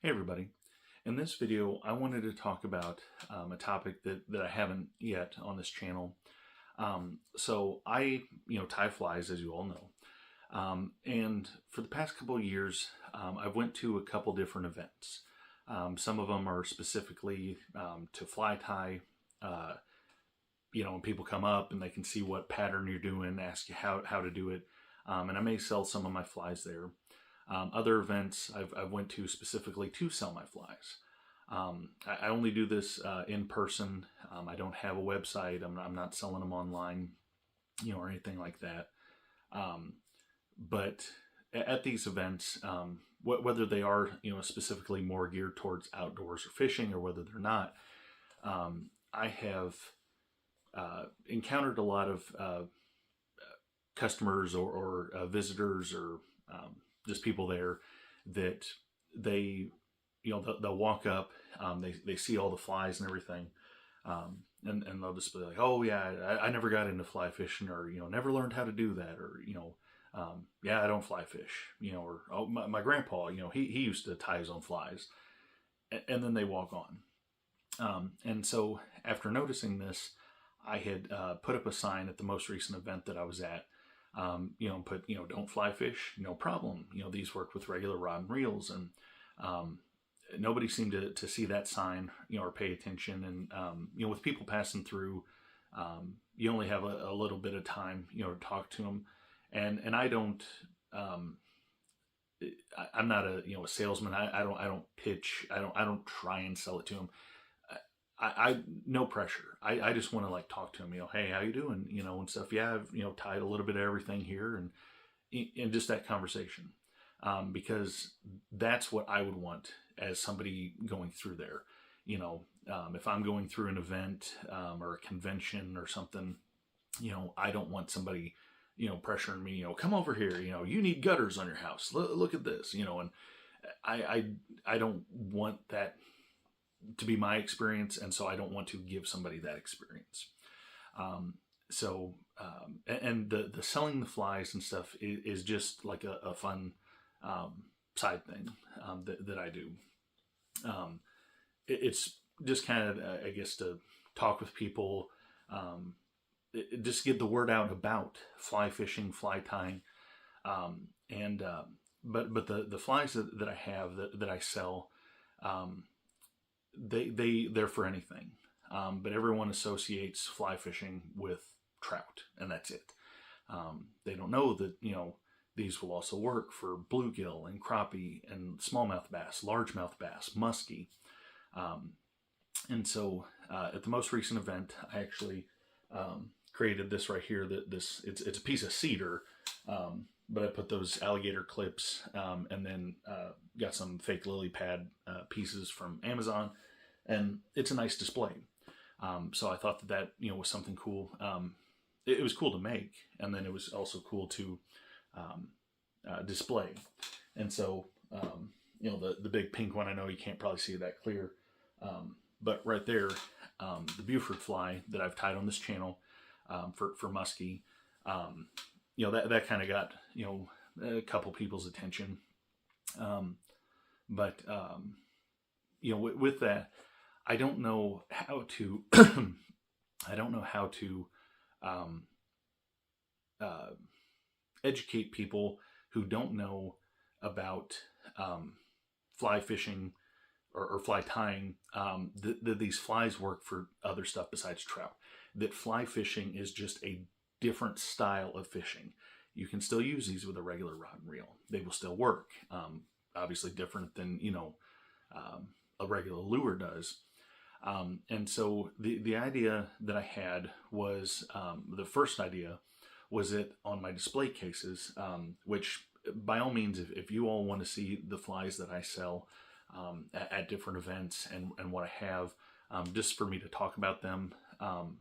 Hey everybody. In this video, I wanted to talk about a topic that I haven't yet on this channel. So I, tie flies, as you all know. And for the past couple of years, I've went to a couple different events. Some of them are specifically to fly tie. When people come up and they can see what pattern you're doing, ask you how to do it. And I may sell some of my flies there. Other events I've went to specifically to sell my flies. I only do this in person. I don't have a website. I'm not selling them online, or anything like that. But at these events, whether they are, specifically more geared towards outdoors or fishing, or whether they're not, I have encountered a lot of customers or visitors or just people there that they, they'll walk up, they see all the flies and everything, and they'll just be like, oh yeah, I never got into fly fishing, or, never learned how to do that, or, yeah, I don't fly fish, or, oh, my grandpa, he used to tie his own flies, and then they walk on. And so after noticing this, I had put up a sign at the most recent event that I was at, put, don't fly fish, no problem. These work with regular rod and reels. And nobody seemed to see that sign, or pay attention. And, with people passing through, you only have a little bit of time, to talk to them. And I don't, I'm not a, a salesman. I don't pitch. I don't try and sell it to them. I no pressure. I just want to talk to him, hey, how you doing? And stuff. Yeah, I've, tied a little bit of everything here, and just that conversation. Because that's what I would want as somebody going through there. If I'm going through an event, or a convention or something, I don't want somebody, pressuring me, come over here, you need gutters on your house. Look at this, and I don't want that to be my experience, and so I don't want to give somebody that experience. And the selling the flies and stuff is just like a fun side thing that I do. It's just kind of, I guess, to talk with people, just get the word out about fly fishing, fly tying, but the flies that I have that I sell, they're for anything. But everyone associates fly fishing with trout, and that's it. They don't know that, these will also work for bluegill and crappie and smallmouth bass, largemouth bass, muskie. And so at the most recent event, I actually created this right here. It's a piece of cedar, but I put those alligator clips, and then got some fake lily pad pieces from Amazon, and it's a nice display. So I thought that was something cool. It was cool to make, and then it was also cool to display. And so the big pink one, I know you can't probably see that clear, but right there, the Buford fly that I've tied on this channel for muskie. That kind of got, a couple people's attention. But with that, I don't know how to, I don't know how to, educate people who don't know about, fly fishing or fly tying, that these flies work for other stuff besides trout. That fly fishing is just a different style of fishing. You can still use these with a regular rod and reel. They will still work. Obviously different than, a regular lure does. And so the idea that I had was, the first idea was it on my display cases, which by all means, if you all want to see the flies that I sell at different events and what I have, just for me to talk about them,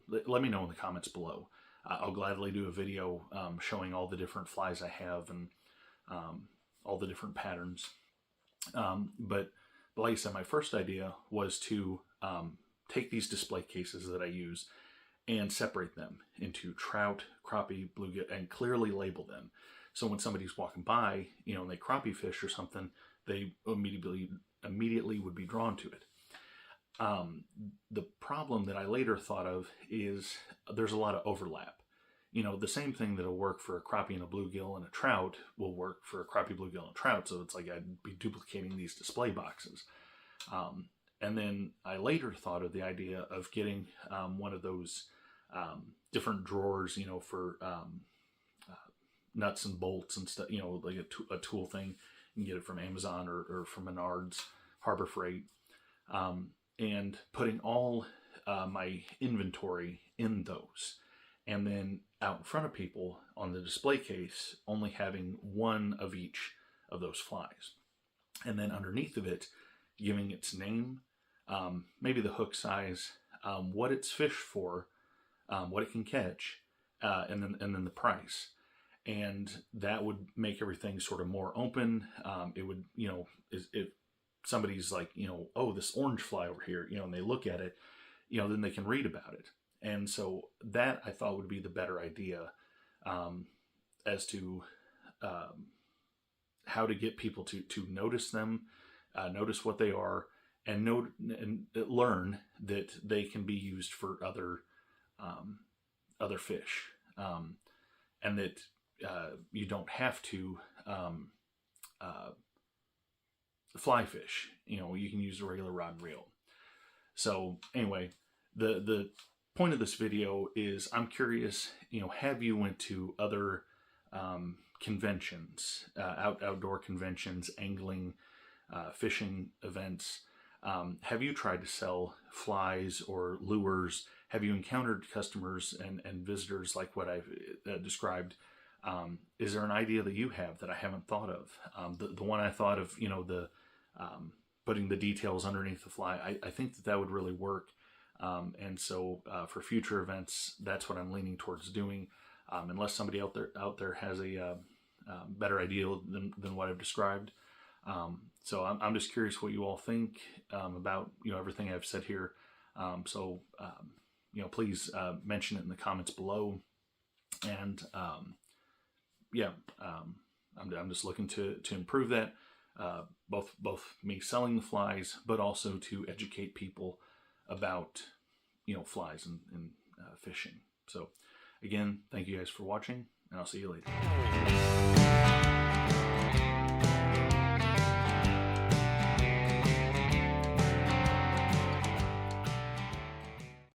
let me know in the comments below. I'll gladly do a video showing all the different flies I have and all the different patterns. But like I said, my first idea was to take these display cases that I use and separate them into trout, crappie, bluegill, and clearly label them. So when somebody's walking by, and they crappie fish or something, they immediately immediately would be drawn to it. The problem that I later thought of is there's a lot of overlap. You know, the same thing that'll work for a crappie and a bluegill and a trout will work for a crappie, bluegill, and a trout. So it's like I'd be duplicating these display boxes. And then I later thought of the idea of getting one of those different drawers, you know, for nuts and bolts and stuff, you know, like a tool thing. You can get it from Amazon or from Menards, Harbor Freight. And putting all my inventory in those. And then out in front of people on the display case, only having one of each of those flies. And then underneath of it, giving its name, maybe the hook size, what it's fished for, what it can catch, and then the price. And that would make everything sort of more open. It would, you know, if somebody's like, you know, oh, this orange fly over here, you know, and they look at it, you know, then they can read about it. And so that I thought would be the better idea as to how to get people to notice them, notice what they are, and learn that they can be used for other fish, and that you don't have to fly fish. You know, you can use a regular rod and reel. So anyway, the point of this video is I'm curious, you know, have you went to other conventions, outdoor conventions, angling, fishing events? Have you tried to sell flies or lures? Have you encountered customers and visitors like what I've described? Is there an idea that you have that I haven't thought of? The one I thought of, you know, the putting the details underneath the fly, I think that would really work. And so for future events, that's what I'm leaning towards doing. Unless somebody out there has a better idea than what I've described. So I'm just curious what you all think about, you know, everything I've said here. You know, please mention it in the comments below. And I'm just looking to improve that, both me selling the flies, but also to educate people about, you know, flies and fishing. So again, thank you guys for watching, and I'll see you later.